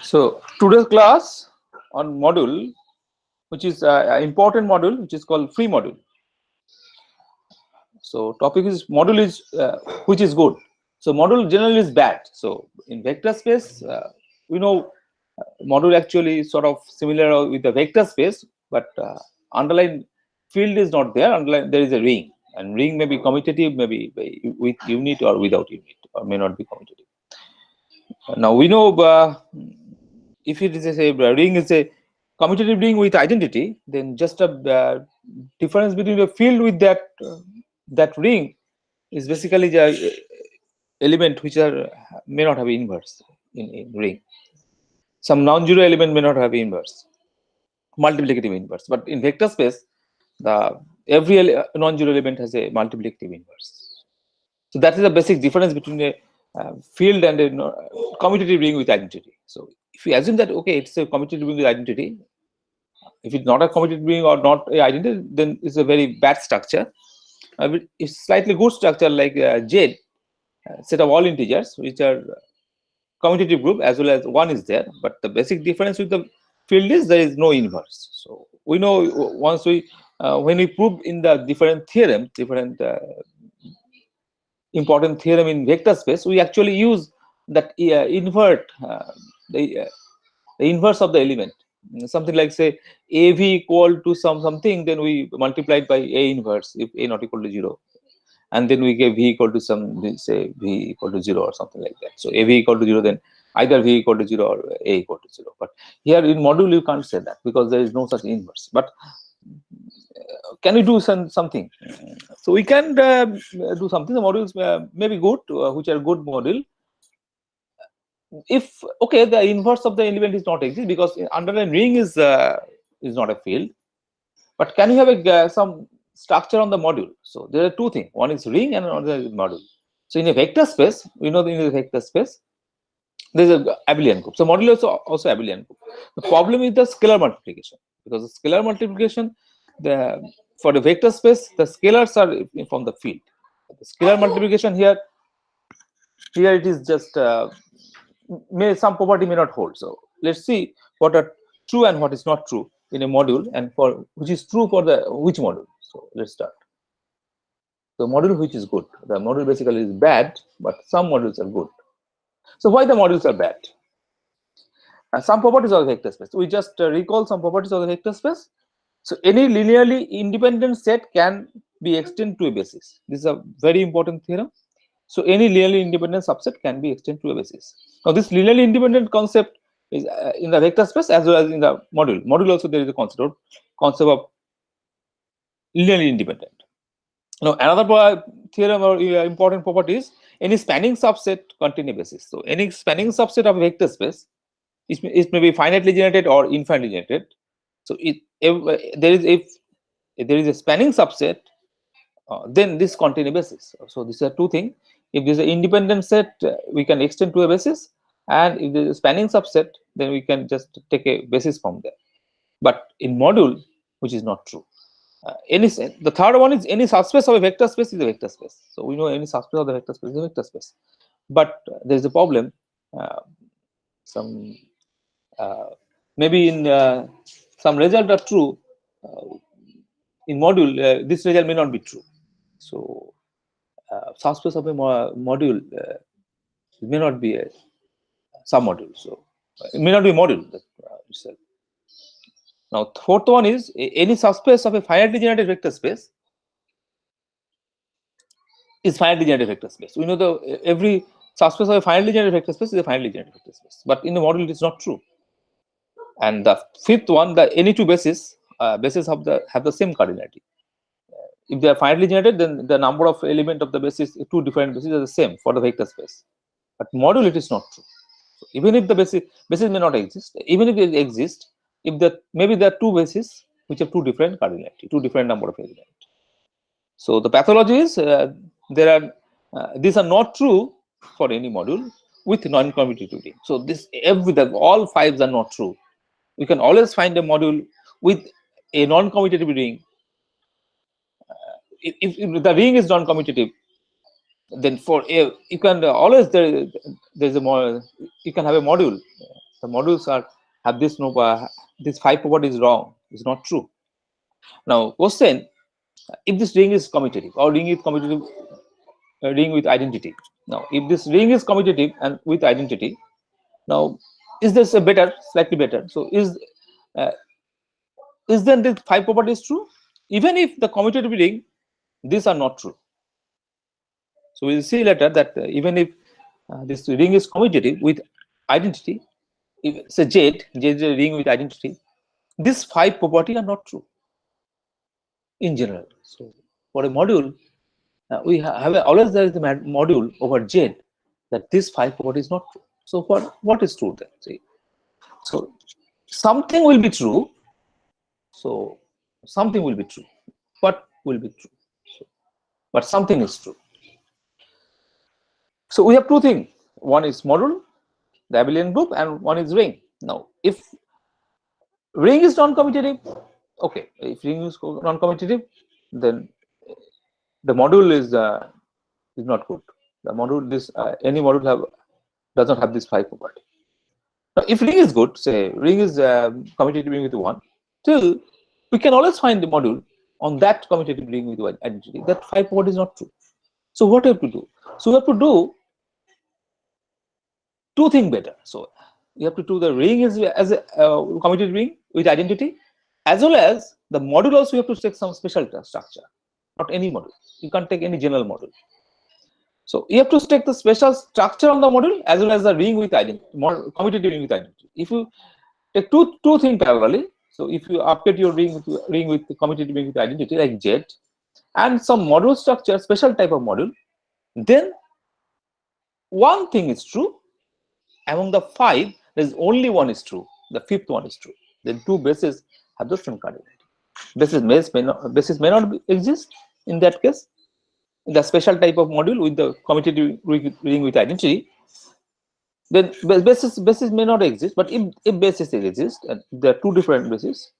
So today's class on module, which is an important module, which is called free module. So topic is module is which is good. So module generally is bad. So in vector space, we know module actually is sort of similar with the vector space, but underlying field is not there. Underline there is a ring, and ring may be commutative, maybe with unit or without unit, or may not be commutative. Now we know if it is a ring is a commutative ring with identity, then just a difference between the field with that ring is basically the element which are may not have inverse in ring. Some non-zero element may not have inverse, multiplicative inverse, but in vector space, the every non-zero element has a multiplicative inverse. So that is the basic difference between a field and a commutative ring with identity. So if you assume that okay, it's a commutative ring with identity, if it's not a commutative ring or not a identity, then it's a very bad structure. It's slightly good structure like Z, set of all integers which are commutative group as well as one is there, but the basic difference with the field is there is no inverse. So we know once we when we prove in the different theorem, different important theorem in vector space, we actually use that invert the inverse of the element, something like say AV equal to something, then we multiply it by A inverse if A not equal to 0, and then we give V equal to some, say V equal to 0 or something like that. So AV equal to 0, then either V equal to 0 or A equal to 0. But here in module you can't say that because there is no such inverse. But can we do something? So we can do something. The modules may be good, which are good module. If okay, the inverse of the element is not exist because underlying ring is not a field. But can you have a some structure on the module? So there are two things. One is ring and another is module. So in a vector space, we know that in a vector space, there is a abelian group. So module is also abelian group. The problem is the scalar multiplication, because the scalar multiplication, the for the vector space, the scalars are from the field. The scalar multiplication here it is just some property may not hold. So let's see what are true and what is not true in a module, and for which is true for the which module. So let's start. The module which is good. The module basically is bad, but some modules are good. So why the modules are bad? Some properties of the vector space. We just recall some properties of the vector space. So any linearly independent set can be extended to a basis. This is a very important theorem. So any linearly independent subset can be extended to a basis. Now this linearly independent concept is in the vector space as well as in the module. Module also there is a concept of linearly independent. Now another theorem or important property is any spanning subset contain a basis. So any spanning subset of a vector space, it may be finitely generated or infinitely generated. So if there is a spanning subset, then this contain a basis. So these are two things. If there is an independent set, we can extend to a basis, and if there is a spanning subset, then we can just take a basis from there. But in module, which is not true. The third one is any subspace of a vector space is a vector space. So we know any subspace of the vector space is a vector space. But there is a problem. Some maybe in some result are true. In module, this result may not be true. So subspace of a module may not be a submodule. So it may not be a module itself. Now, fourth one is any subspace of a finitely generated vector space is finitely generated vector space. We know the every subspace of a finitely generated vector space is a finitely generated vector space, but in the module it is not true. And the fifth one, the any two bases have the same cardinality. If they are finitely generated, then the number of element of the basis, two different bases are the same for the vector space. But module it is not true. So even if the basis may not exist, even if it exists, if maybe there are two bases which have two different cardinality, two different number of elements. So the pathology is these are not true for any module with non-commutative ring. So all fives are not true. We can always find a module with a non-commutative ring. If the ring is non-commutative, then for a you can always there's a more you can have a module The modules have this no this 5 property is wrong. It's not true. Now, question: if this ring is commutative or ring is commutative, ring with identity. Now, if this ring is commutative and with identity, now is this a better, slightly better? So uh, is then this 5 property is true? Even if the commutative ring, these are not true. So we'll see later that even if this ring is commutative with identity, if it's a Z is a ring with identity, these 5 property are not true in general. So for a module, we have always there is a module over Z that this 5 property is not true. So what is true then? See, so something will be true. So something will be true. What will be true? So, but something is true. So we have two things. One is module, the abelian group, and one is ring. Now, if ring is non-commutative, okay. If ring is non-commutative, then the module is not good. The module any module does not have this 5 property. Now, if ring is good, say ring is commutative ring with 1, still we can always find the module on that commutative ring with identity. That 5 property is not true. So what do we have to do? So we have to do two things better. So you have to do the ring as a commutative ring with identity, as well as the module also you have to take some special structure, not any module. You can't take any general module. So you have to take the special structure on the module as well as the ring with identity, commutative ring with identity. If you take two things parallelly, so if you update your ring with the commutative ring with identity like Z and some module structure, special type of module, then one thing is true. Among the 5, there is only one is true. The 5th one is true. Then 2 bases have the same cardinality. Bases may not exist in that case. The special type of module with the commutative ring with identity, then bases may not exist. But if bases exist, and there are 2 different bases,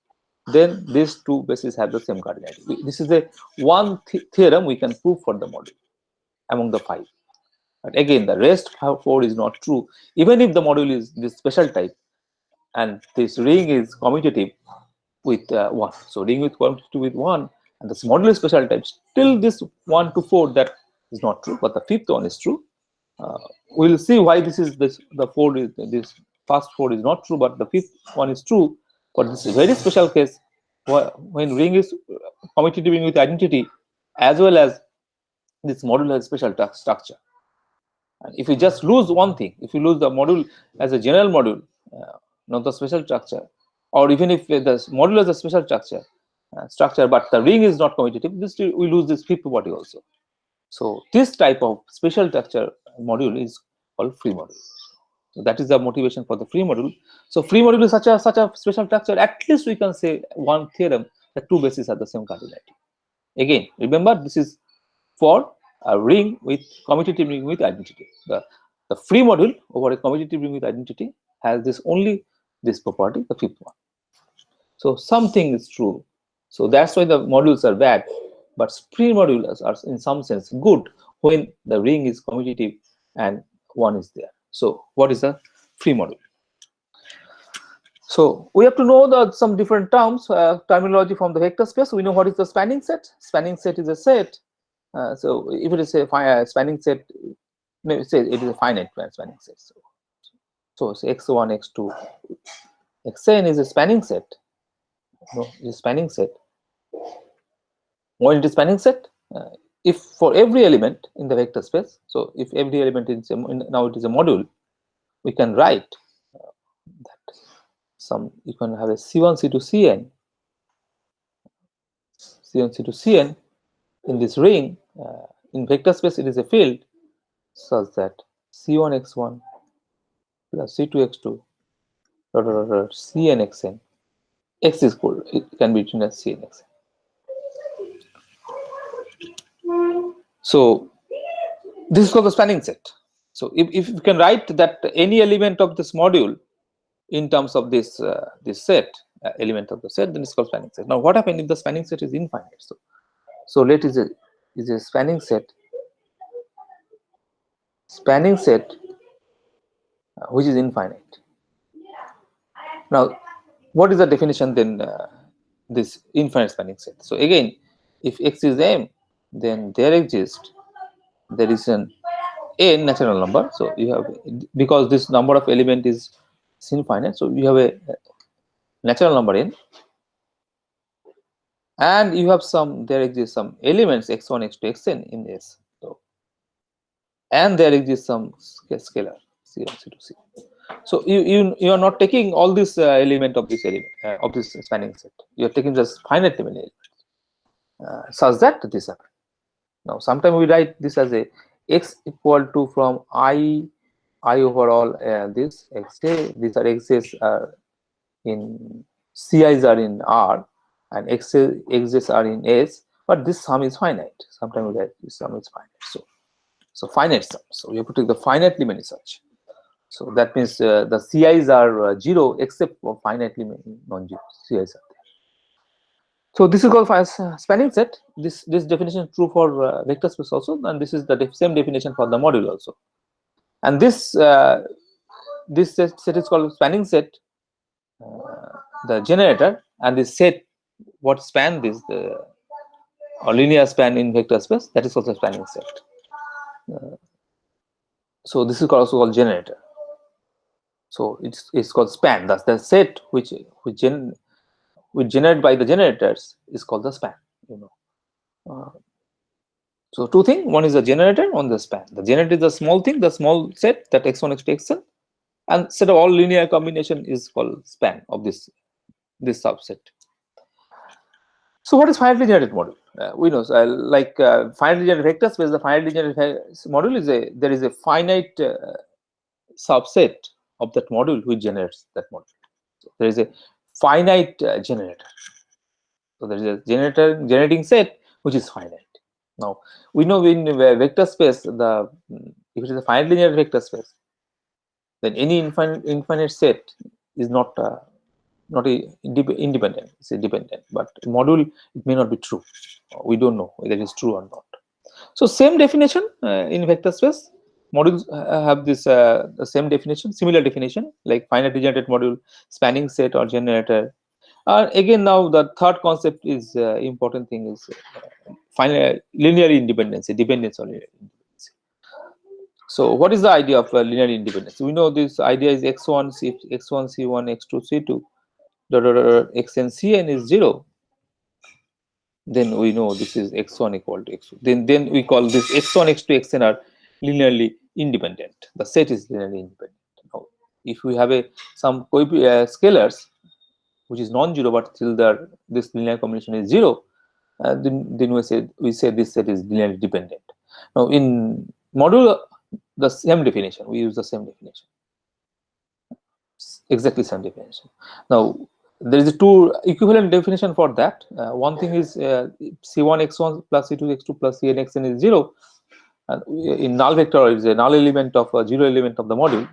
then these 2 bases have the same cardinality. This is the one theorem we can prove for the module among the 5. But again, the rest 4 is not true. Even if the module is this special type and this ring is commutative with 1, so ring with commutative with 1 and this module is special type, still this 1 to 4 that is not true, but the 5th one is true. We'll see why this is the 4 is this first 4 is not true, but the 5th one is true. But this is a very special case when ring is commutative ring with identity as well as this module has special structure. And if you just lose one thing, if you lose the module as a general module, not the special structure, or even if the module has a special structure, but the ring is not commutative, we lose this 5th property also. So this type of special structure module is called free module. So that is the motivation for the free module. So free module is such a special structure. At least we can say one theorem that 2 bases have the same cardinality. Again, remember this is for a ring with commutative ring with identity. The free module over a commutative ring with identity has only this property, the 5th one. So something is true. So that's why the modules are bad, but free modules are in some sense good when the ring is commutative and 1 is there. So what is a free module? So we have to know some different terminology from the vector space. We know what is the spanning set. Spanning set is a set. So if it is a spanning set, maybe say it is a finite spanning set. So x1, x2, xn is a spanning set. No, is a spanning set. When it is spanning set, if for every element in the vector space, so if every element is now it is a module, we can write that you can have a C1, C2, Cn, C1, C2, Cn in this ring. In vector space, it is a field such that C1 x1 plus C2 x2 Cn xn, x is equal, it can be written as Cn xn. So this is called the spanning set. So if you can write that any element of this module in terms of this set, element of the set, then it's called spanning set. Now what happens if the spanning set is infinite? So let is a spanning set which is infinite. Now, what is the definition then? This infinite spanning set. So again, if X is M, then there is an n natural number. So you have, because this number of element is infinite, so you have a natural number n, and you have there exists some elements x1, x2, xn in S. So, and there exists some scalar c1, c2, c. So you are not taking all this element of this of this spanning set. You are taking just finite element such that this happens. Now, sometimes we write this as a x equal to from I overall this xj. These are x's are in ci's are in R, and x's are in S. But this sum is finite. Sometimes we write this sum is finite. So finite sum. So we have to take the finitely many such. So that means the ci's are 0 except for finitely many non-zero ci's are there. So this is called spanning set. This definition is true for vector space also, and this is the same definition for the module also. And this set is called spanning set, the generator, and this set what span this or linear span in vector space, that is also spanning set. So this is also called generator. So it's called span. That's the set which generated by the generators is called the span. So two things: one is the generator, one the span. The generator is the small thing, the small set that x1, x2, xn, and set of all linear combination is called span of this subset. So what is finitely generated module? We know, like finitely generated vector space, the finitely generated module is there is a finite subset of that module which generates that module. So there is a finite generator. So there is a generating set which is finite. Now we know in vector space, if it is a finitely generated vector space, then any infinite set is not independent. It's a dependent, but module, it may not be true. We don't know whether it is true or not. So same definition in vector space. Modules have this the same definition, similar definition, like finitely generated module, spanning set, or generator. Again, now the third concept is important thing is linear independency, dependence on linear independency. So what is the idea of linear independence? We know this idea is x1 x1 c1 x2 c2 xn cn is 0. Then we know this is x1 equal to x2. Then we call this x1, x2, xn are linearly independent. The set is linearly independent. Now, if we have some scalars which is non-zero, but still this linear combination is 0, then we say this set is linearly dependent. Now in module, the same definition, we use the same definition, exactly same definition. Now there is a two equivalent definition for that. One thing is c1 x1 plus c2 x2 plus cn xn is 0, and in null vector is a null element of a 0 element of the module.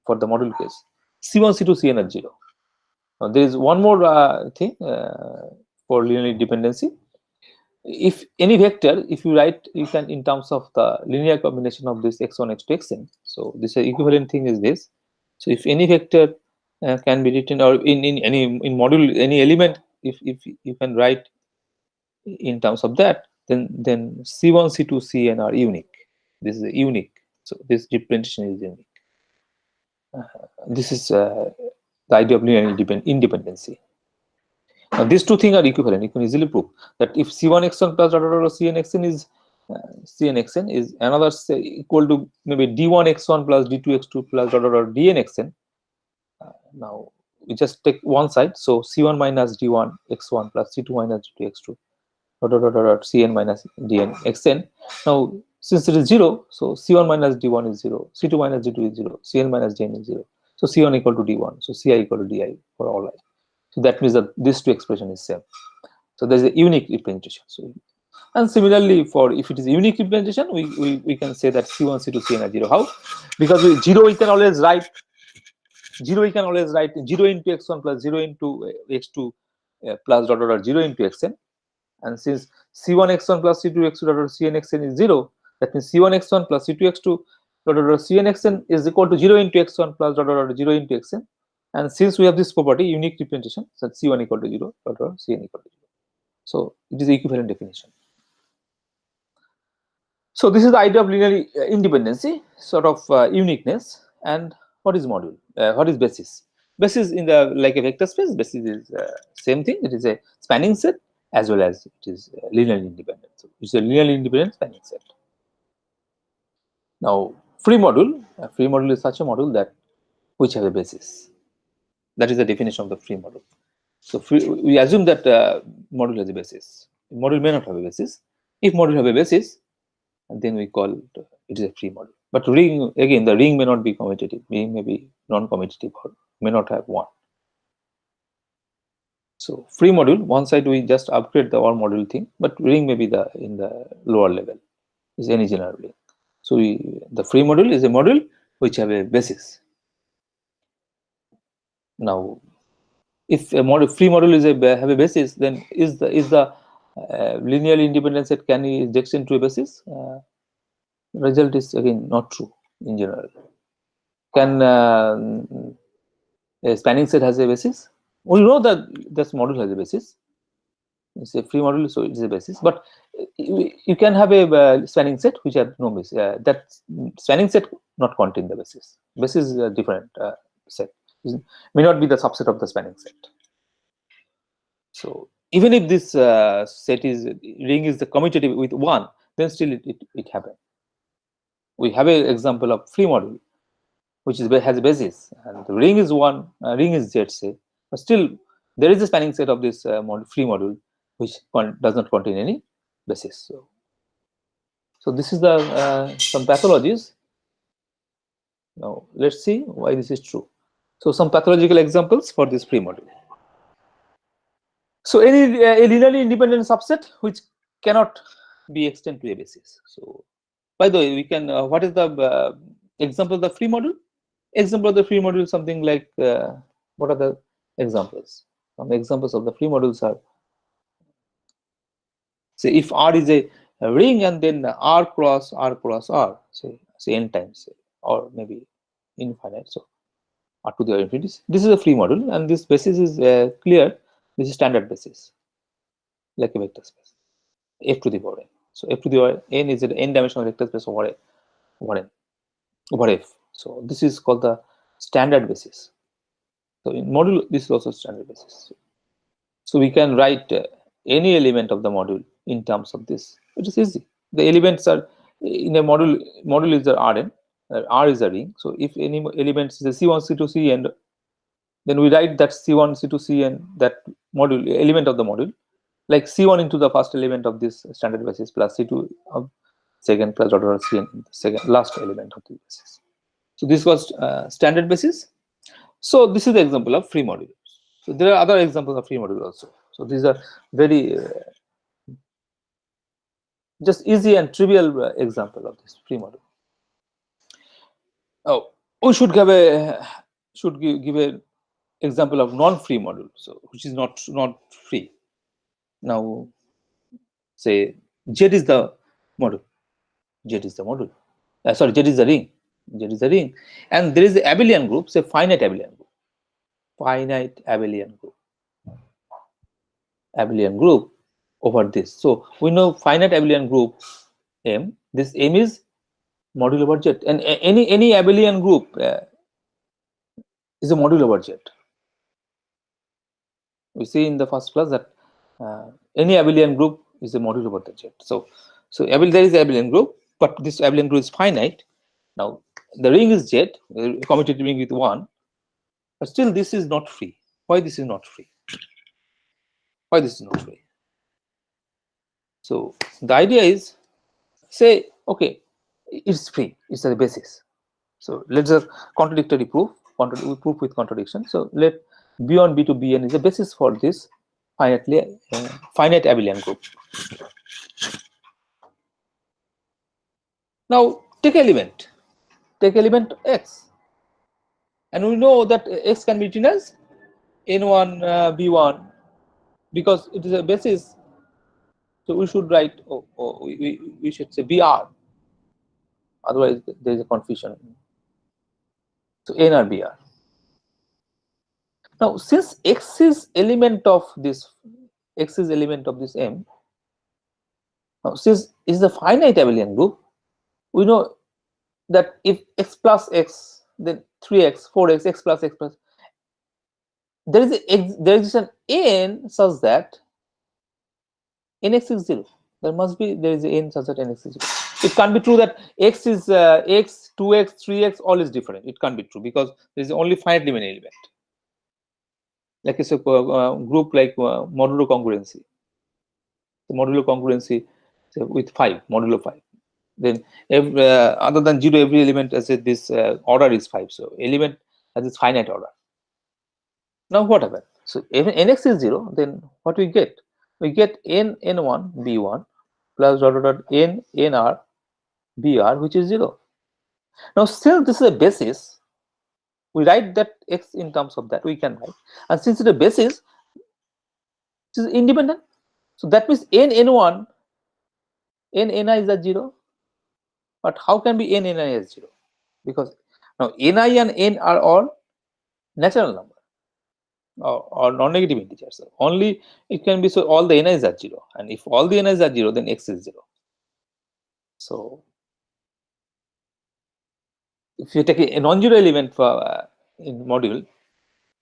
For the module case, c1 c2 cn are 0. Now there is one more thing for linear dependency. If any vector, if you write, you can in terms of the linear combination of this x1, x2, xn. So this equivalent thing is this. So if any vector can be written, or in module, any element, if you can write in terms of that, then c1, c2, cn are unique. This is unique. So this representation is unique. This is the idea of linear independency. Now these two things are equivalent. You can easily prove that if c1 x1 plus cn xn is cn xn is another equal to maybe d1 x1 plus d2 x2 plus dn xn. Now we just take one side, so c1 minus d1 x1 plus c2 minus d2 x2 cn minus dn xn. Now since it is 0, so c1 minus d1 is 0, c2 minus d2 is 0, cn minus dn is 0. So c1 equal to d1, so ci equal to di for all I. So that means that this two expression is same. So there is a unique representation. So, and similarly, for if it is unique representation, we can say that c1, c2, cn are 0. How? Because with 0 we can always write 0 into x1 plus 0 into x2 plus 0 into xn. And since c1 x1 plus c2 x2 cn xn is 0, that means c1 x1 plus c2 x2 cn xn is equal to 0 into x1 plus 0 into xn. And since we have this property, unique representation, that C1 equal to 0, or Cn equal to 0. So it is the equivalent definition. So this is the idea of linear independency, sort of uniqueness. And what is module? What is basis? Basis in the like a vector space. Basis is same thing. It is a spanning set as well as it is linearly independent. So it's a linearly independent spanning set. Now free module. A free module is such a module that which have a basis. That is the definition of the free module. So we assume that module has a basis. Module may not have a basis. If module have a basis, and then we call it is a free module. But ring, again, the ring may not be commutative. Ring may be non-commutative or may not have one. So free module, one side we just upgrade the all module thing, but ring may be in the lower level. Is any general ring. So the free module is a module which have a basis. Now, if a free module is have a basis, then is the linearly independent set can be injection to a basis? Result is again not true in general. Can a spanning set has a basis? We know that this module has a basis. It's a free module, so it is a basis. But you can have a spanning set which has no basis. That spanning set not contain the basis. Basis is a different set. It may not be the subset of the spanning set. So even if this set is ring is the commutative with one, then still it happens. We have an example of free module which is has a basis, and the ring is one, ring is Z, say, but still there is a spanning set of this free module which does not contain any basis. So this is the some pathologies. Now let's see why this is true. So some pathological examples for this free module. So any a linearly independent subset which cannot be extended to a basis. So by the way, we can what is the example of the free module? Example of the free module is something like what are the examples? Some examples of the free modules are, say, if R is a ring and then R cross R, say n times, say, or maybe infinite, so R to the infinity. This is a free module, and this basis is clear. This is standard basis, like a vector space, f to the power n. So f to the power n is an n-dimensional vector space over f. So this is called the standard basis. So in module, this is also standard basis. So we can write any element of the module in terms of this. It is easy. The elements are in a module. Module is the Rn. R is a ring. So if any element is a C1, C2, Cn, then we write that C1, C2, Cn, that module element of the module, like C1 into the first element of this standard basis plus C2 of second plus order Cn in the second last element of the basis. So this was standard basis. So this is the example of free module. So there are other examples of free module also. So these are very just easy and trivial example of this free module. Oh, we should give a example of non-free module, so which is not free. Now, say Z is the module. Z is the module. Sorry, Z is the ring. Z is the ring, and there is the abelian group, say finite abelian group. Finite abelian group. Abelian group over this. So we know finite abelian group M. This M is module over Z, and any abelian group is a module over Z. We see in the first class that any abelian group is a module over the Z. So there is an abelian group, but this abelian group is finite. Now the ring is Z, commutative ring with one, but still this is not free. Why this is not free? Why this is not free? So the idea is, say, okay, it's free. It's a basis. So let's just contradictory proof. We proof with contradiction. So let B1 B to Bn is the basis for this finite abelian group. Now take element X, and we know that X can be written as N1 B1 because it is a basis. So we should write we should say BR. Otherwise there is a confusion. So N or BR. Now, since x is element of this M, now since is a finite abelian group, we know that if x plus x, then 3x, 4x, x plus x plus, there is an n such that nx is 0. There is an n such that nx is 0. It can't be true that x is x, 2x, 3x, all is different. It can't be true because there is only finitely many element. Like it's a group like modulo congruency. The modulo congruency with 5, modulo 5. Then other than 0, every element as this order is 5. So element has its finite order. Now what happens? So if nx is 0, then what we get? We get n1 b1 plus dot dot dot n nr br, which is 0. Now still this is a basis. We write that x in terms of that, we can write. And since it's a basis, it is independent. So that means n1, n is at 0. But how can be n as 0? Because now ni and n are all natural number or non-negative integers. So only it can be, so all the ni's are 0. And if all the ni's are 0, then x is 0. So if you take a non-zero element for in module,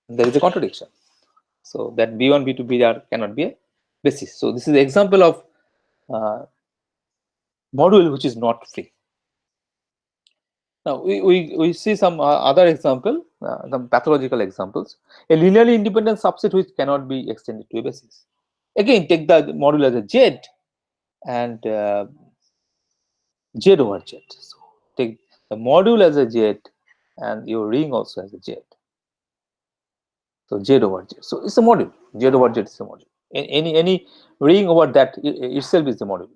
there is a contradiction. So that b1, b2, br cannot be a basis. So this is the example of module which is not free. Now we see some other example, some pathological examples. A linearly independent subset which cannot be extended to a basis. Again, take the module as a z and z over z. So take the module as a z and your ring also as a z. So z over z. So it's a module. Z over z is a module. Any ring over that itself is the module.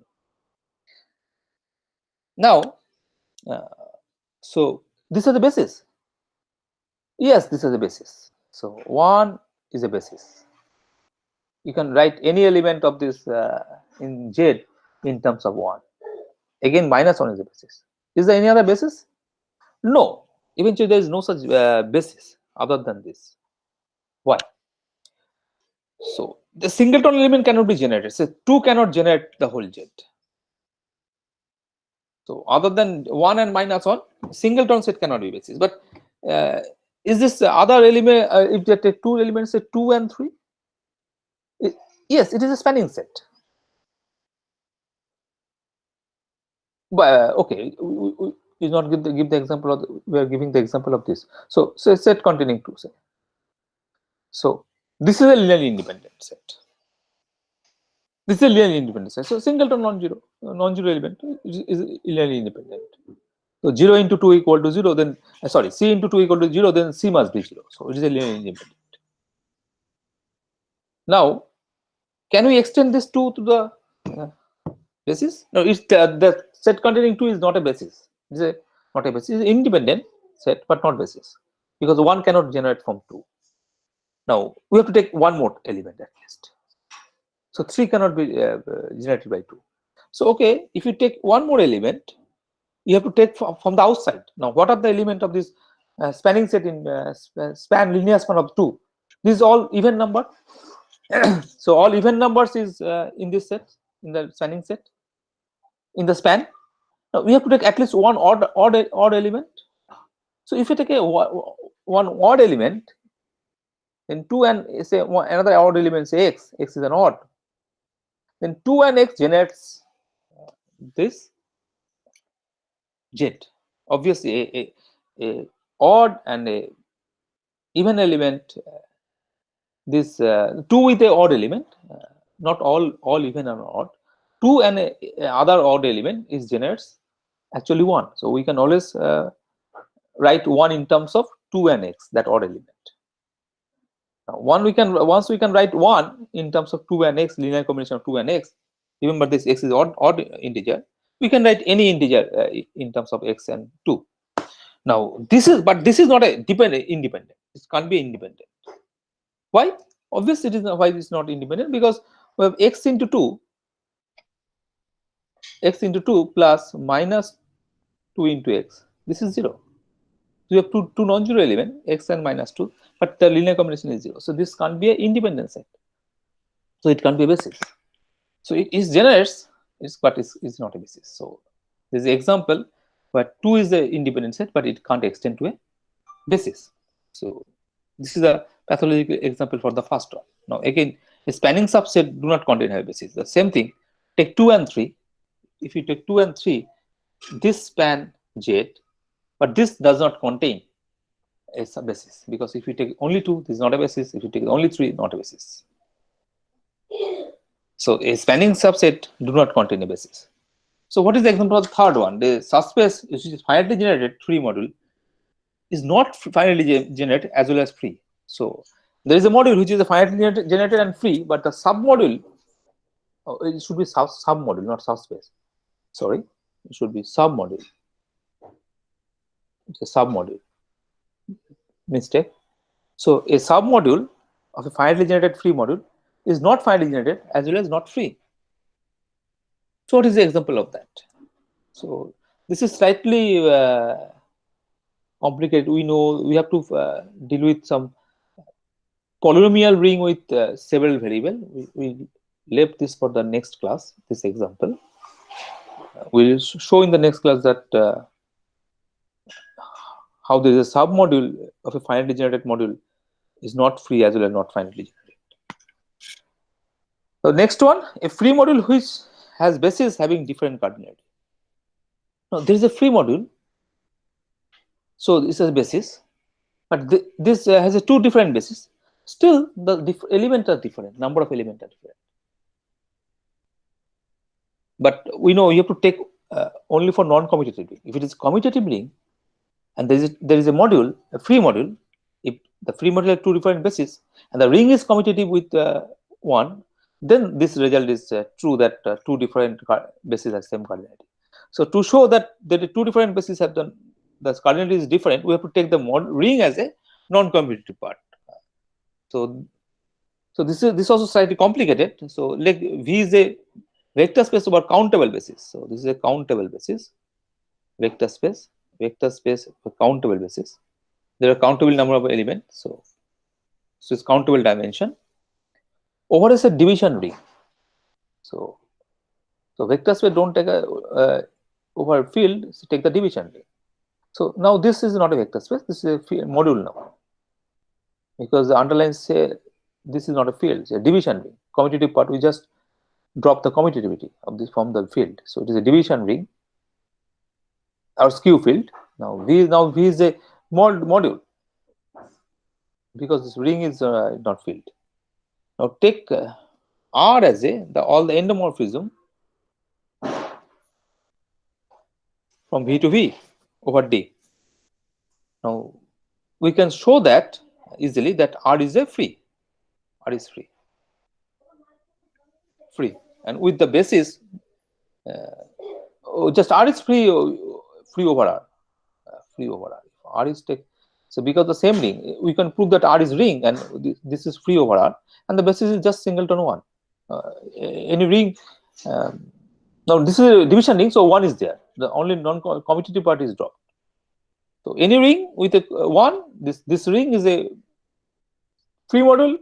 Now, so this is the basis. Yes, this is the basis. So 1 is a basis. You can write any element of this in Z in terms of 1. Again, -1 is a basis. Is there any other basis? No. Eventually, there is no such basis other than this. Why? So the singleton element cannot be generated. So 2 cannot generate the whole Z. So other than 1 and -1, singleton set cannot be basis. But is this other element? If there are 2 elements, say 2 and 3? Yes, it is a spanning set. But okay, we not give the example of we are giving the example of this. So set containing 2, say. So this is a linearly independent set. This is a linearly independent set. So singleton non-zero element is linearly independent. So 0 into 2 equal to 0, then sorry, c into 2 equal to 0, then c must be 0. So it is a linearly independent. Now, can we extend this 2 to the basis? No, it's the set containing 2 is not a basis. It is not a basis. It's independent set, but not basis, because 1 cannot generate from 2. Now we have to take one more element at least. So 3 cannot be generated by 2. So okay, if you take one more element, you have to take from the outside. Now what are the element of this spanning set in linear span of 2? This is all even number. So all even numbers is in this set, in the spanning set, in the span. Now we have to take at least one odd element. So if you take one odd element, then 2 and say another odd element, say x is an odd, then 2 and x generates this z. Obviously a odd and a even element, this 2 with a odd element, not all even and odd, 2 and a other odd element is generates actually 1. So we can always write 1 in terms of 2 and x, that odd element. Now, once we can write 1 in terms of 2 and x, linear combination of 2 and x. Remember, this x is odd integer. We can write any integer in terms of x and 2. Now this is not a independent. This can't be independent. Why? Obviously, it is not. Why it is not independent? Because we have x into 2 plus minus 2 into x. This is 0. you have two non-zero element, x and -2, but the linear combination is 0. So this can't be an independent set. So it can't be a basis. So it is generates, but it's not a basis. So there's an example where 2 is an independent set, but it can't extend to a basis. So this is a pathological example for the first one. Now again, a spanning subset do not contain a basis. The same thing, take 2 and 3. If you take 2 and 3, this span Z, but this does not contain a basis, because if you take only 2, this is not a basis. If you take only 3, not a basis. So a spanning subset do not contain a basis. So what is the example of the third one? The subspace, which is finitely generated free module, is not finitely generated as well as free. So there is a module which is a finitely generated and free, but the submodule, it should be submodule, not subspace. Sorry, it should be submodule. It's a submodule. Mistake. So a submodule of a finitely generated free module is not finitely generated as well as not free. So what is the example of that? So this is slightly complicated. We know we have to deal with some polynomial ring with several variables. We left this for the next class, this example. We'll show in the next class that how there is a submodule of a finitely generated module is not free as well as not finitely generated. So next one, a free module which has bases having different cardinality. Now there is a free module, so this is a basis, but this has a two different bases. Still, the elements are different. Number of elements are different. But we know you have to take only for non-commutative ring. If it is commutative ring, and there is a module, a free module, if the free module has two different bases, and the ring is commutative with one, then this result is true that two different bases have same cardinality. So to show that the two different bases have the cardinality is different, we have to take the ring as a non-commutative part. So this is also slightly complicated. So like V is a vector space over countable basis. So this is a countable basis, vector space for countable basis. There are countable number of elements, so it's countable dimension. Over is a division ring. So vector space don't take a over field, so take the division ring. So now this is not a vector space, this is a module now, because the underlines say this is not a field, it's a division ring. Commutative part, we just drop the commutativity of this from the field. So it is a division ring or skew field. Now V is a module, because this ring is not field. Now take R as all the endomorphism from V to V over D. Now we can show that easily that R is free. R is free, and with the basis just R is free over R, R is take. So because the same ring, we can prove that R is ring, and this is free over R, and the basis is just singleton one. Any ring. Now this is a division ring, so one is there. The only non-commutative part is dropped. So any ring with a one, this ring is a free module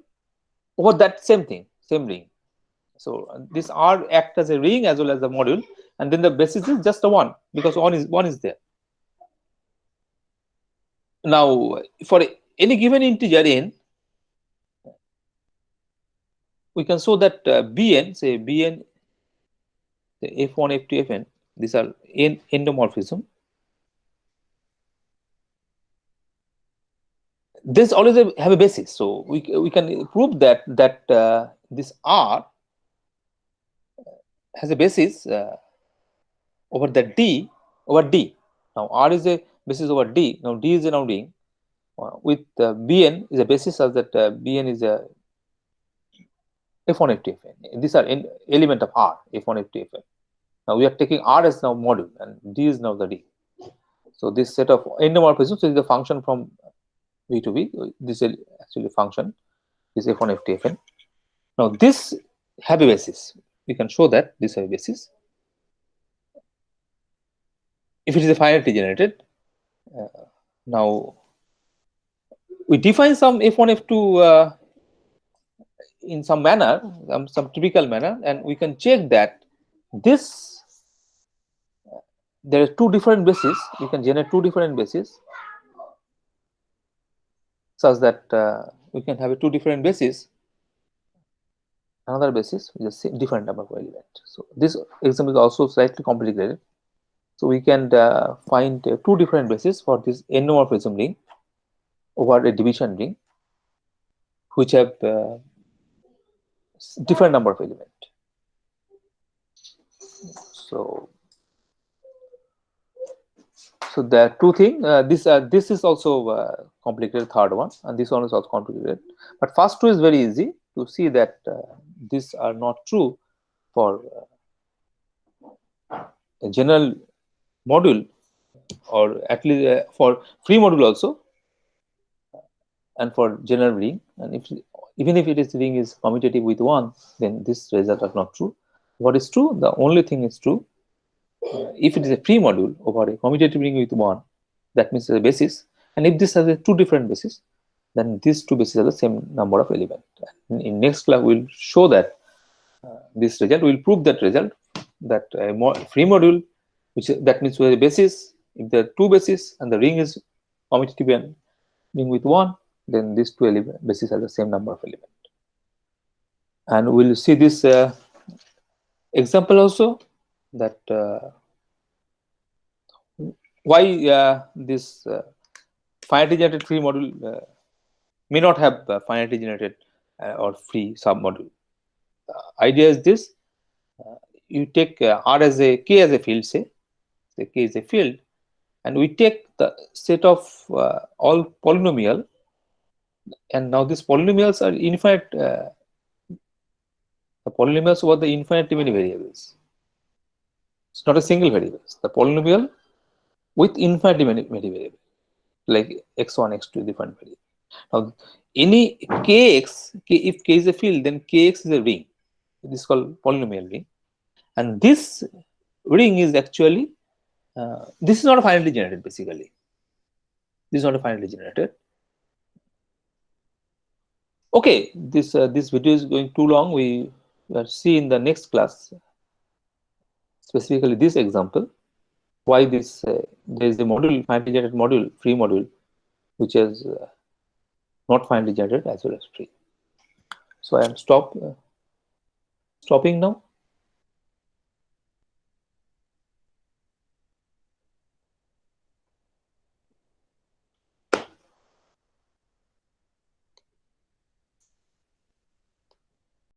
over that same ring. So this R acts as a ring as well as the module, and then the basis is just a one, because one is there. Now for any given integer n, we can show that Bn, say Bn, F1, F2, Fn, these are endomorphism. This always have a basis, so we can prove that this R has a basis over the D over D. Now R is a basis over D. Now D is a ring with Bn is a basis of that Bn is a F1, F2, Fn. These are element of R, F1, F2, Fn. Now we are taking R as now module, and D is now the D. So this set of endomorphisms is the function from V to V. This is actually a function, is F1, F2, Fn. Now this have a basis. We can show that this have a basis. If it is a finitely generated, Now we define some f1, f2 in some manner, some typical manner, and we can check that this there are two different bases. You can generate two different bases such that we can have a two different bases, another basis with a different number of element. So this example is also slightly complicated. So we can find two different bases for this n-morphism ring over a division ring, which have different number of element. So there are two things. This is also complicated, third one, and this one is also complicated. But first two is very easy to see that these are not true for a general module, or at least for free module also, and for general ring. And even if it is ring is commutative with 1, then this result are not true. What is true? The only thing is true if it is a free module over a commutative ring with 1, that means a basis. And if this has a two different bases, then these two bases have the same number of elements. In next class, we'll show that this result. We'll prove that result, that a free module, that means with a basis, if there are two bases and the ring is commutative and ring with 1, then these two bases have the same number of elements. And we'll see this example also, that why this finitely generated free module may not have finitely generated or free submodule. Idea is this: you take R as a K as a field, say K is a field, and we take the set of all polynomial, and now these polynomials are infinite. The polynomials over the infinitely many variables. It's not a single variable. It's the polynomial with infinitely many variables, like x1, x2, different variables. Now, any kx, if k is a field, then kx is a ring. This is called polynomial ring, and this ring is actually this is not a finitely generated. Basically, this is not a finitely generated. Okay, this video is going too long. We will see in the next class specifically this example, why this there is a module, finitely generated module, free module, which is not finitely generated as well as free. So I am stopping now.